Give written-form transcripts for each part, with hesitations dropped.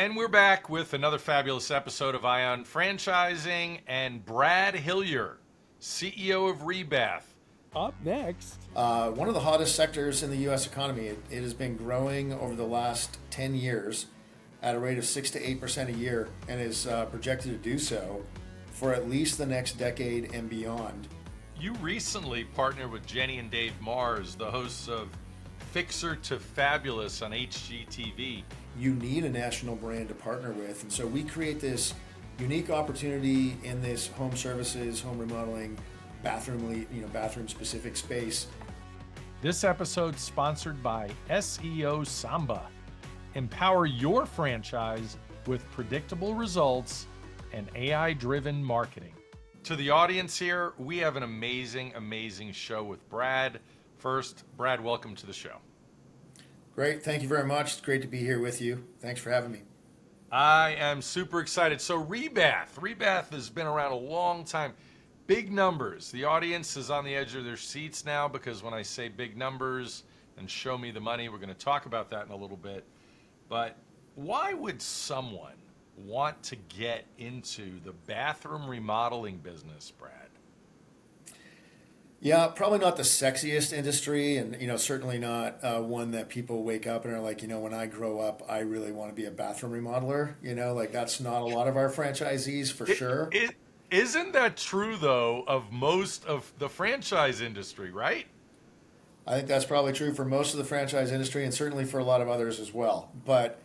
And we're back with another fabulous episode of Ion Franchising and Brad Hillier, CEO of Rebath. Up next, One of the hottest sectors in the U.S. economy. It has been growing over the last 10 years at a rate of 6 to 8% a year and is projected to do so for at least the next decade and beyond. You recently partnered with Jenny and Dave Mars, the hosts of Fixer to Fabulous on HGTV. You need a national brand to partner with, and so we create this unique opportunity in this home services, home remodeling, bathroom specific space. this episode sponsored by SEO Samba. Empower your franchise with predictable results and AI-driven marketing. To the audience here, we have an amazing show with Brad. First, Brad, welcome to the show. Great, thank you very much. It's great to be here with you. Thanks for having me. I am super excited. So Rebath has been around a long time. Big numbers. The audience is on the edge of their seats now because when I say big numbers and show me the money, we're going to talk about that in a little bit. But why would someone want to get into the bathroom remodeling business, Brad? Yeah, probably not the sexiest industry, and certainly not one that people wake up and are like, when I grow up, I really want to be a bathroom remodeler. That's not a lot of our franchisees for sure. Isn't that true though of most of the franchise industry, right? I think that's probably true for most of the franchise industry, and certainly for a lot of others as well. But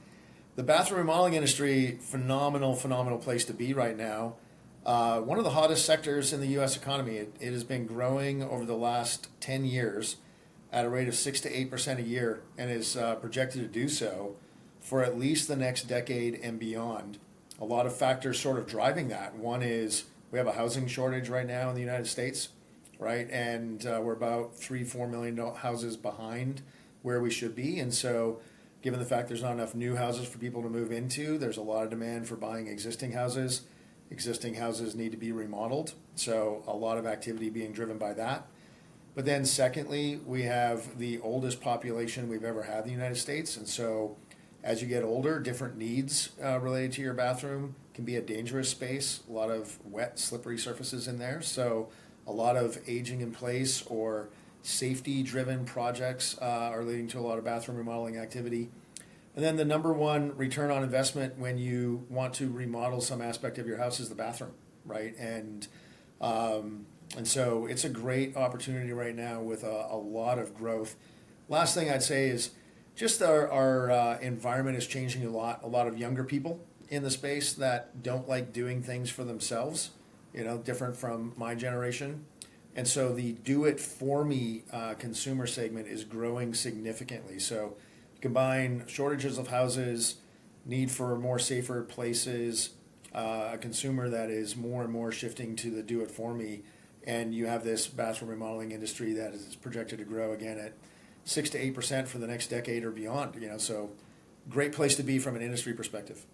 the bathroom remodeling industry, phenomenal place to be right now. One of the hottest sectors in the U.S. economy. It has been growing over the last 10 years at a rate of 6 to 8% a year and is projected to do so for at least the next decade and beyond. A lot of factors sort of driving that. One is we have a housing shortage right now in the United States, right? And we're about 3-4 million houses behind where we should be. And so given the fact there's not enough new houses for people to move into, there's a lot of demand for buying existing houses. Existing houses need to be remodeled, so a lot of activity being driven by that. But then secondly, we have the oldest population we've ever had in the United States, and so as you get older, different needs related to your bathroom can be a dangerous space, a lot of wet, slippery surfaces in there, so a lot of aging in place or safety-driven projects are leading to a lot of bathroom remodeling activity. And then the number one return on investment when you want to remodel some aspect of your house is the bathroom, right? And so it's a great opportunity right now with a lot of growth. Last thing I'd say is just our environment is changing a lot. A lot of younger people in the space that don't like doing things for themselves, different from my generation. And so the do-it-for-me consumer segment is growing significantly. So combine shortages of houses, need for more safer places, a consumer that is more and more shifting to the do-it-for-me, and you have this bathroom remodeling industry that is projected to grow again at 6 to 8% for the next decade or beyond. So great place to be from an industry perspective.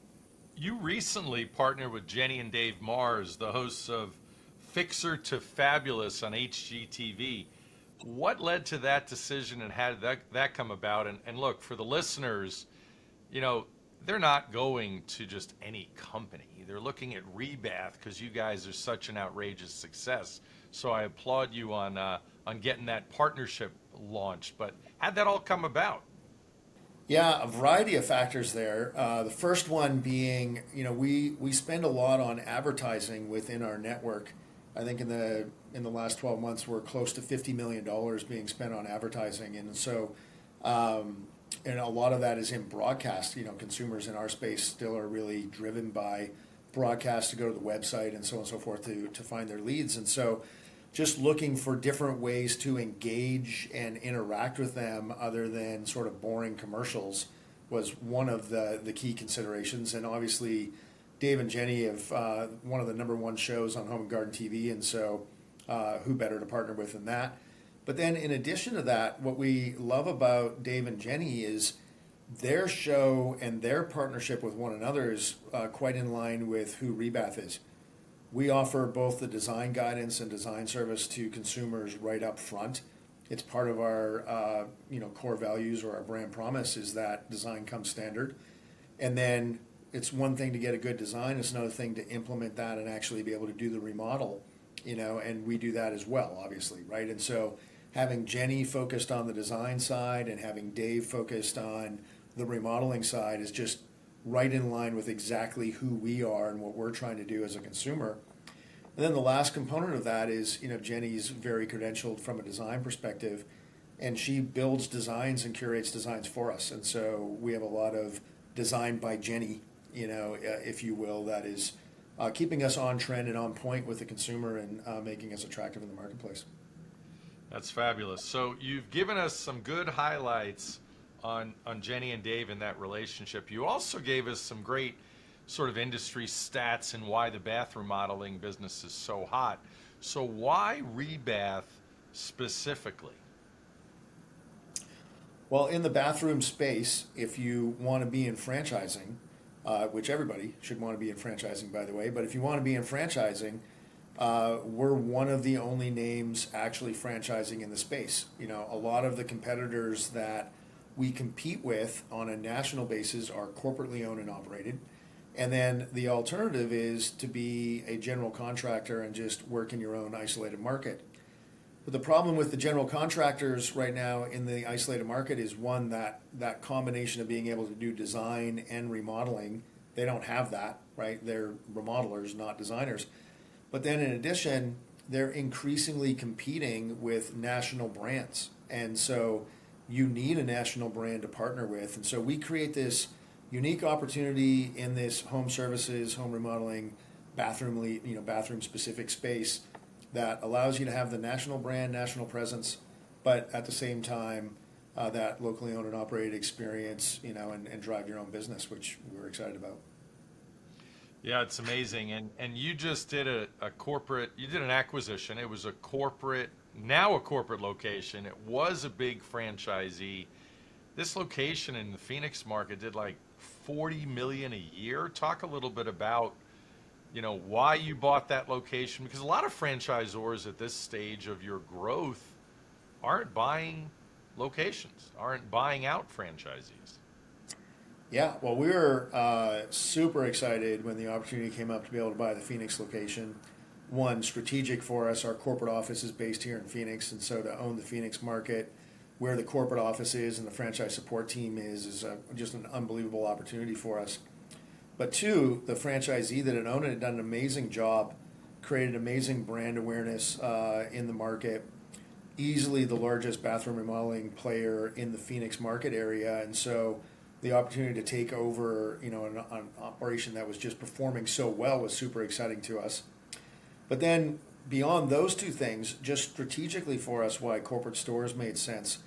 You recently partnered with Jenny and Dave Mars, the hosts of Fixer to Fabulous on HGTV. What led to that decision and how did that come about? And look, for the listeners, they're not going to just any company. They're looking at Rebath because you guys are such an outrageous success. So I applaud you on getting that partnership launched. But how'd that all come about? Yeah, a variety of factors there. The first one being, we spend a lot on advertising within our network. I think in the last 12 months, we're close to $50 million being spent on advertising. And so, and a lot of that is in broadcast. Consumers in our space still are really driven by broadcast to go to the website and so on and so forth to find their leads. And so just looking for different ways to engage and interact with them other than sort of boring commercials was one of the key considerations. And obviously, Dave and Jenny have one of the number one shows on Home and Garden TV, and so who better to partner with than that? But then in addition to that, what we love about Dave and Jenny is their show and their partnership with one another is quite in line with who Rebath is. We offer both the design guidance and design service to consumers right up front. It's part of our core values or our brand promise is that design comes standard. And then it's one thing to get a good design. It's another thing to implement that and actually be able to do the remodel, and we do that as well, obviously, right? And so having Jenny focused on the design side and having Dave focused on the remodeling side is just right in line with exactly who we are and what we're trying to do as a consumer. And then the last component of that is, Jenny's very credentialed from a design perspective, and she builds designs and curates designs for us. And so we have a lot of design by Jenny, if you will, that is keeping us on trend and on point with the consumer and making us attractive in the marketplace. That's fabulous. So you've given us some good highlights on Jenny and Dave in that relationship. You also gave us some great sort of industry stats and why the bathroom modeling business is so hot. So why Rebath specifically? Well, in the bathroom space, if you want to be in franchising, which everybody should want to be in franchising, by the way, but if you want to be in franchising, we're one of the only names actually franchising in the space. A lot of the competitors that we compete with on a national basis are corporately owned and operated. And then the alternative is to be a general contractor and just work in your own isolated market. But the problem with the general contractors right now in the isolated market is, one, that combination of being able to do design and remodeling. They don't have that, right? They're remodelers, not designers. But then in addition, they're increasingly competing with national brands. And so you need a national brand to partner with. And so we create this unique opportunity in this home services, home remodeling, bathroom specific space that allows you to have the national brand, national presence, but at the same time, that locally owned and operated experience, and drive your own business, which we're excited about. Yeah, it's amazing. And you just did an acquisition. It was now a corporate location. It was a big franchisee. This location in the Phoenix market did like $40 million a year. Talk a little bit about, why you bought that location, because a lot of franchisors at this stage of your growth aren't buying locations, aren't buying out franchisees. Yeah, well, we were super excited when the opportunity came up to be able to buy the Phoenix location. One, strategic for us. Our corporate office is based here in Phoenix, and so to own the Phoenix market, where the corporate office is and the franchise support team is just an unbelievable opportunity for us. But two, the franchisee that had owned it had done an amazing job, created amazing brand awareness in the market, easily the largest bathroom remodeling player in the Phoenix market area, and so the opportunity to take over, an operation that was just performing so well was super exciting to us. But then beyond those two things, just strategically for us, why corporate stores made sense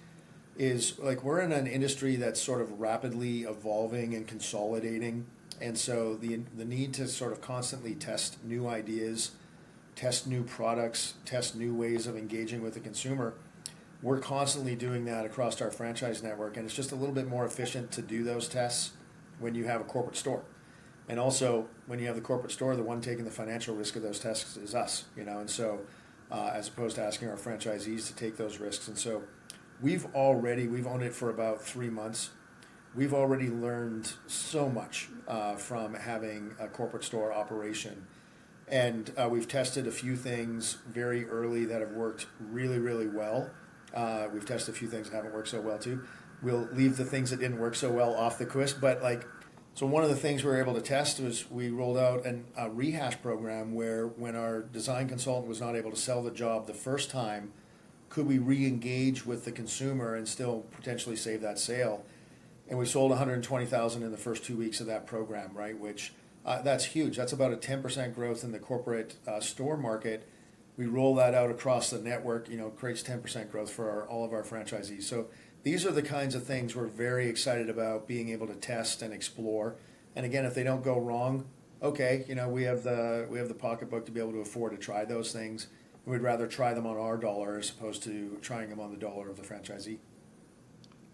is, like, we're in an industry that's sort of rapidly evolving and consolidating. And so the need to sort of constantly test new ideas, test new products, test new ways of engaging with the consumer. We're constantly doing that across our franchise network, and it's just a little bit more efficient to do those tests when you have a corporate store. And also, when you have the corporate store, the one taking the financial risk of those tests is us, and so as opposed to asking our franchisees to take those risks. And so we've owned it for about 3 months. We've already learned so much from having a corporate store operation. And we've tested a few things very early that have worked really, really well. We've tested a few things that haven't worked so well too. We'll leave the things that didn't work so well off the quiz, but so one of the things we were able to test was we rolled out a rehash program where, when our design consultant was not able to sell the job the first time, could we re-engage with the consumer and still potentially save that sale? And we sold $120,000 in the first 2 weeks of that program, right? Which that's huge. That's about a 10% growth in the corporate store market. We roll that out across the network, creates 10% growth for all of our franchisees. So these are the kinds of things we're very excited about being able to test and explore. And again, if they don't go wrong, okay, we have the pocketbook to be able to afford to try those things. We'd rather try them on our dollar as opposed to trying them on the dollar of the franchisee.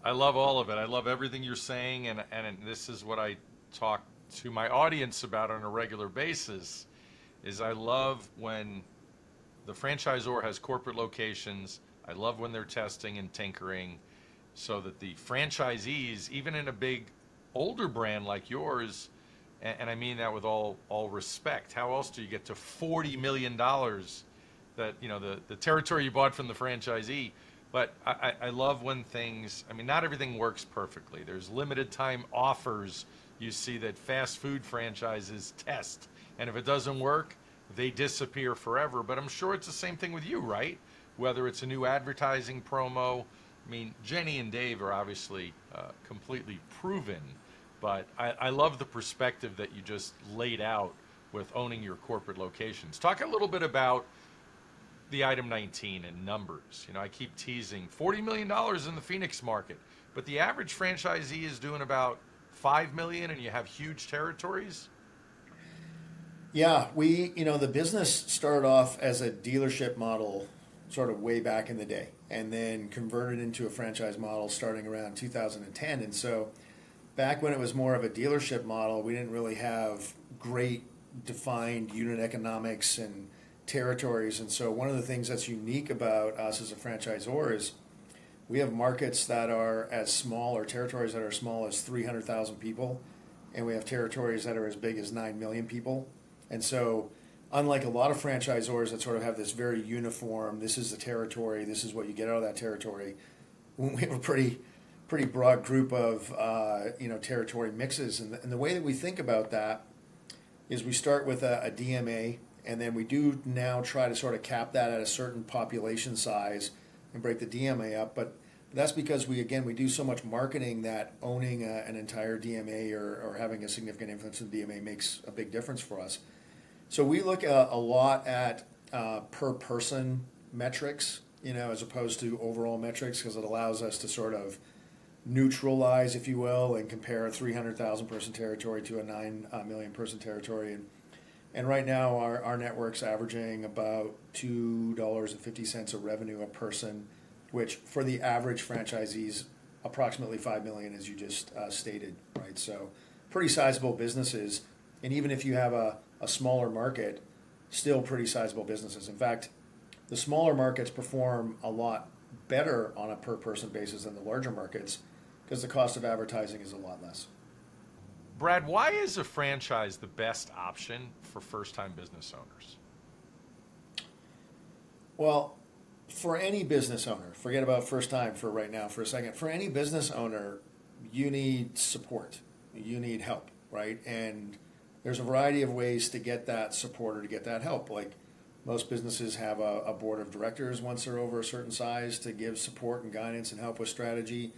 I love all of it. I love everything you're saying, and this is what I talk to my audience about on a regular basis, is I love when the franchisor has corporate locations. I love when they're testing and tinkering so that the franchisees, even in a big older brand like yours, and I mean that with all respect. How else do you get to $40 million that, the territory you bought from the franchisee? But I love when things, I mean, not everything works perfectly. There's limited time offers you see that fast food franchises test. And if it doesn't work, they disappear forever. But I'm sure it's the same thing with you, right? Whether it's a new advertising promo. I mean, Jenny and Dave are obviously completely proven, but I love the perspective that you just laid out with owning your corporate locations. Talk a little bit about the item 19 and numbers. I keep teasing $40 million in the Phoenix market, but the average franchisee is doing about $5 million, and you have huge territories. Yeah, the business started off as a dealership model sort of way back in the day, and then converted into a franchise model starting around 2010. And so back when it was more of a dealership model, we didn't really have great defined unit economics and territories. And so one of the things that's unique about us as a franchisor is we have markets that are as small, or territories that are as small as 300,000 people, and we have territories that are as big as 9 million people. And so unlike a lot of franchisors that sort of have this very uniform, this is the territory, this is what you get out of that territory, we have a pretty broad group of territory mixes. And the way that we think about that is we start with a DMA, and then we do now try to sort of cap that at a certain population size and break the DMA up. But that's because we do so much marketing that owning an entire DMA or having a significant influence in the DMA makes a big difference for us. So we look a lot at per person metrics, as opposed to overall metrics, because it allows us to sort of neutralize, if you will, and compare a 300,000 person territory to a 9 million person territory. And right now our network's averaging about $2.50 of revenue a person, which for the average franchisees, approximately 5 million, as you just stated, right? So pretty sizable businesses. And even if you have a smaller market, still pretty sizable businesses. In fact, the smaller markets perform a lot better on a per person basis than the larger markets, because the cost of advertising is a lot less. Brad, why is a franchise the best option for first-time business owners? Well, for any business owner, forget about first time for right now for a second. For any business owner, you need support. You need help, right? And there's a variety of ways to get that support or to get that help. Like most businesses have a board of directors once they're over a certain size to give support and guidance and help with strategy.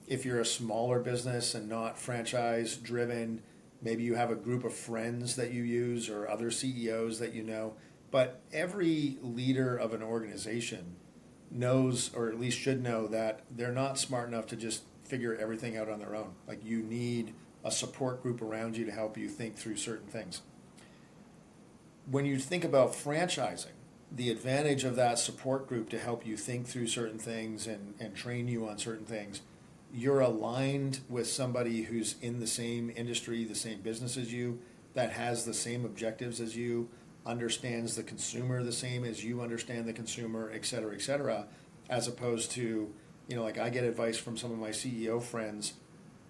If you're a smaller business and not franchise driven, maybe you have a group of friends that you use or other CEOs that you know. But every leader of an organization knows, or at least should know, that they're not smart enough to just figure everything out on their own. Like you need a support group around you to help you think through certain things. When you think about franchising, the advantage of that support group to help you think through certain things and train you on certain things, you're aligned with somebody who's in the same industry, the same business as you, that has the same objectives as you, understands the consumer the same as you understand the consumer, et cetera, as opposed to, like I get advice from some of my CEO friends,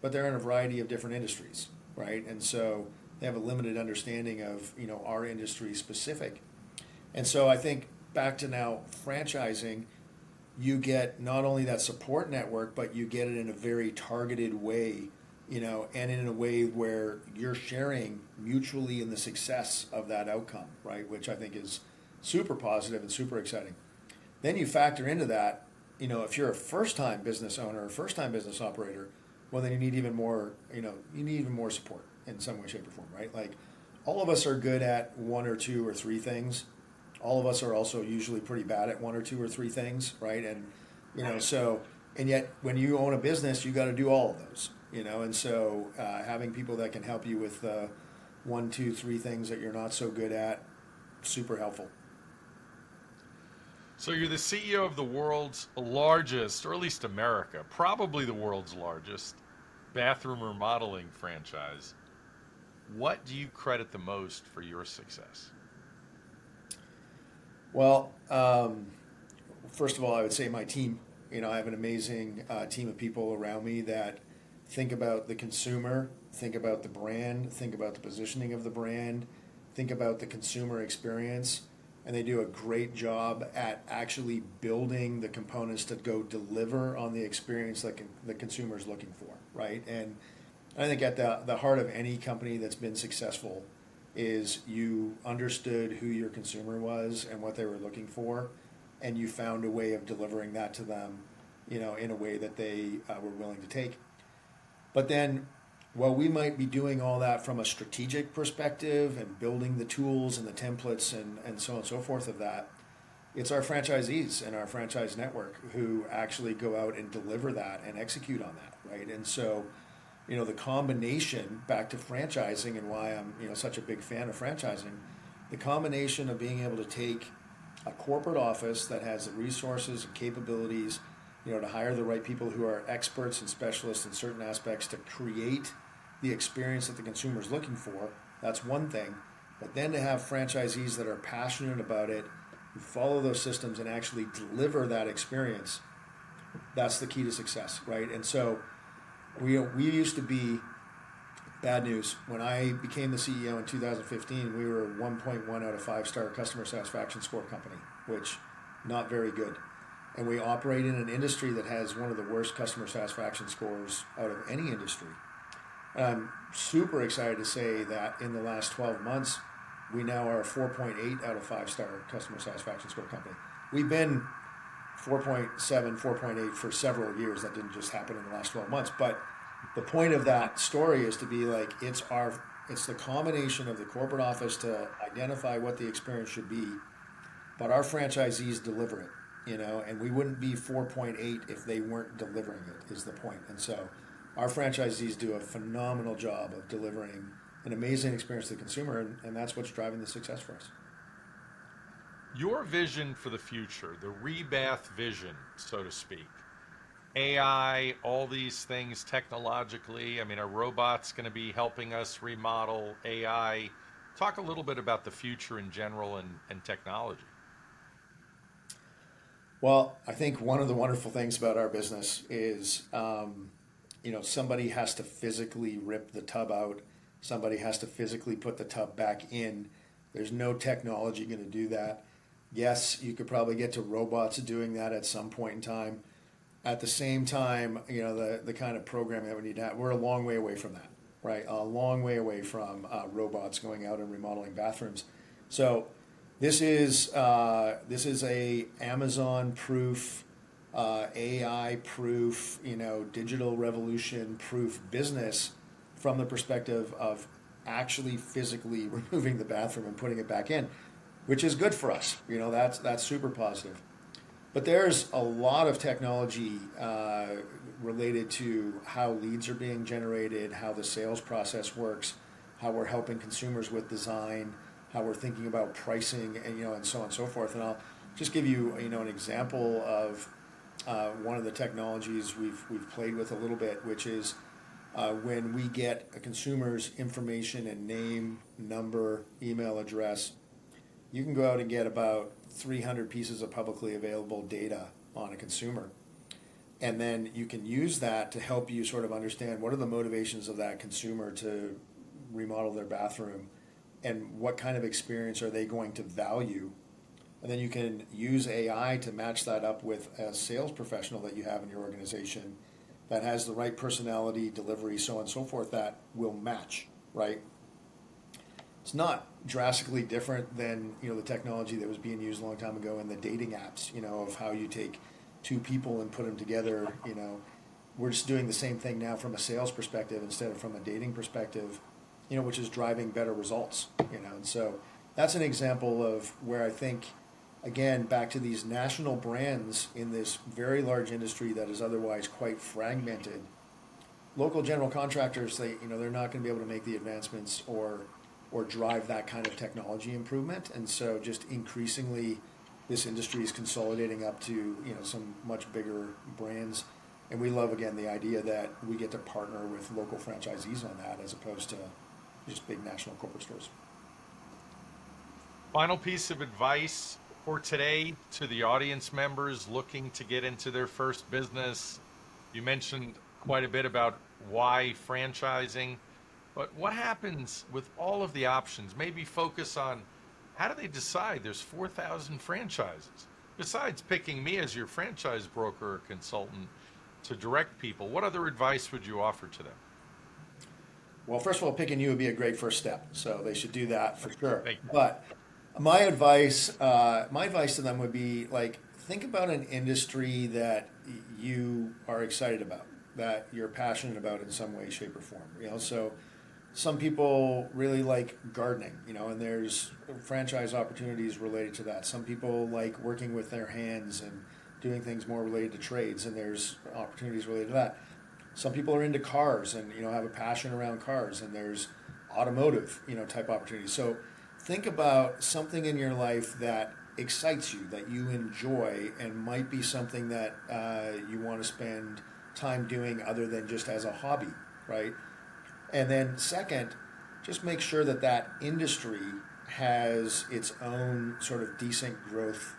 but they're in a variety of different industries, right? And so they have a limited understanding of, our industry specific. And so I think back to now franchising, you get not only that support network, but you get it in a very targeted way, and in a way where you're sharing mutually in the success of that outcome, right? Which I think is super positive and super exciting. Then you factor into that, if you're a first-time business owner or first-time business operator, well, then you need even more, support in some way, shape, or form, right? Like all of us are good at one or two or three things. All of us are also usually pretty bad at one or two or three things, right? And, and yet when you own a business, you got to do all of those, and so having people that can help you with 1, 2, 3 things that you're not so good at, super helpful. So you're the CEO of the world's largest, or at least America, probably the world's largest bathroom remodeling franchise. What do you credit the most for your success? Well, first of all, I would say my team. I have an amazing team of people around me that think about the consumer, think about the brand, think about the positioning of the brand, think about the consumer experience, and they do a great job at actually building the components that go deliver on the experience that the consumer is looking for, right? And I think at the heart of any company that's been successful is you understood who your consumer was and what they were looking for, and you found a way of delivering that to them, in a way that they were willing to take. But then, while we might be doing all that from a strategic perspective and building the tools and the templates and so on and so forth of that, it's our franchisees and our franchise network who actually go out and deliver that and execute on that, right? And so, the combination, back to franchising and why I'm, such a big fan of franchising, the combination of being able to take a corporate office that has the resources and capabilities, to hire the right people who are experts and specialists in certain aspects to create the experience that the consumer is looking for, that's one thing. But then to have franchisees that are passionate about it, who follow those systems and actually deliver that experience, that's the key to success, right? And so we used to be bad news. When I became the CEO in 2015, we were 1.1 out of 5-star customer satisfaction score company, which not very good. And we operate in an industry that has one of the worst customer satisfaction scores out of any industry. And I'm super excited to say that in the last 12 months, we now are a 4.8 out of 5-star customer satisfaction score company. We've been 4.7, 4.8 for several years. That didn't just happen in the last 12 months. But the point of that story is to be like, it's the combination of the corporate office to identify what the experience should be, but our franchisees deliver it. And we wouldn't be 4.8 if they weren't delivering it, is the point. And so our franchisees do a phenomenal job of delivering an amazing experience to the consumer, and that's what's driving the success for us. Your vision for the future, the Rebath vision, so to speak, AI, all these things technologically, are robots going to be helping us remodel? AI? Talk a little bit about the future in general and technology. Well, I think one of the wonderful things about our business is, somebody has to physically rip the tub out. Somebody has to physically put the tub back in. There's no technology going to do that. Yes, you could probably get to robots doing that at some point in time. At the same time, the kind of programming that we need to have, we're a long way away from that, right? A long way away from robots going out and remodeling bathrooms. So this is a Amazon-proof, AI-proof, digital revolution-proof business from the perspective of actually physically removing the bathroom and putting it back in, which is good for us. That's super positive. But there's a lot of technology related to how leads are being generated, how the sales process works, how we're helping consumers with design, how we're thinking about pricing, and so on and so forth. And I'll just give you, an example of one of the technologies we've played with a little bit, which is when we get a consumer's information and name, number, email address, you can go out and get about 300 pieces of publicly available data on a consumer. And then you can use that to help you sort of understand what are the motivations of that consumer to remodel their bathroom and what kind of experience are they going to value. And then you can use AI to match that up with a sales professional that you have in your organization that has the right personality, delivery, so on and so forth, that will match, right? It's not drastically different than the technology that was being used a long time ago in the dating apps, of how you take two people and put them together. We're just doing the same thing now from a sales perspective instead of from a dating perspective, which is driving better results. And so that's an example of where I think, again, back to these national brands in this very large industry that is otherwise quite fragmented. Local general contractors, they're not going to be able to make the advancements or drive that kind of technology improvement. And so just increasingly, this industry is consolidating up to, some much bigger brands. And we love, again, the idea that we get to partner with local franchisees on that as opposed to just big national corporate stores. Final piece of advice for today to the audience members looking to get into their first business. You mentioned quite a bit about why franchising. But what happens with all of the options? Maybe focus on how do they decide there's 4,000 franchises? Besides picking me as your franchise broker or consultant to direct people, what other advice would you offer to them? Well, first of all, picking you would be a great first step. So they should do that for sure. Thank you. But my advice to them would be like, think about an industry that you are excited about, that you're passionate about in some way, shape, or form. So some people really like gardening, and there's franchise opportunities related to that. Some people like working with their hands and doing things more related to trades, and there's opportunities related to that. Some people are into cars and have a passion around cars, and there's automotive type opportunities. So think about something in your life that excites you, that you enjoy, and might be something that you want to spend time doing other than just as a hobby, right? And then second, just make sure that that industry has its own sort of decent growth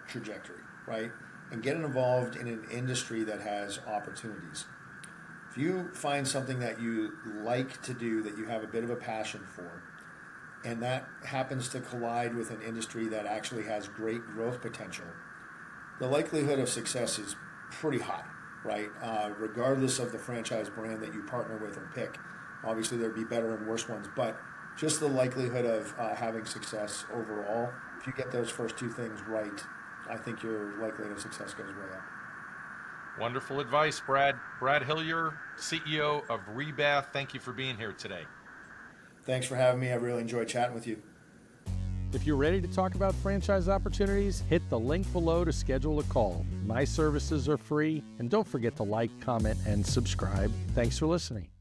trajectory, right? And get involved in an industry that has opportunities. If you find something that you like to do, that you have a bit of a passion for, and that happens to collide with an industry that actually has great growth potential, the likelihood of success is pretty high, right? Regardless of the franchise brand that you partner with or pick. Obviously, there'd be better and worse ones, but just the likelihood of having success overall, if you get those first two things right, I think your likelihood of success goes way up. Wonderful advice, Brad. Brad Hillier, CEO of Rebath. Thank you for being here today. Thanks for having me. I really enjoyed chatting with you. If you're ready to talk about franchise opportunities, hit the link below to schedule a call. My services are free, and don't forget to like, comment, and subscribe. Thanks for listening.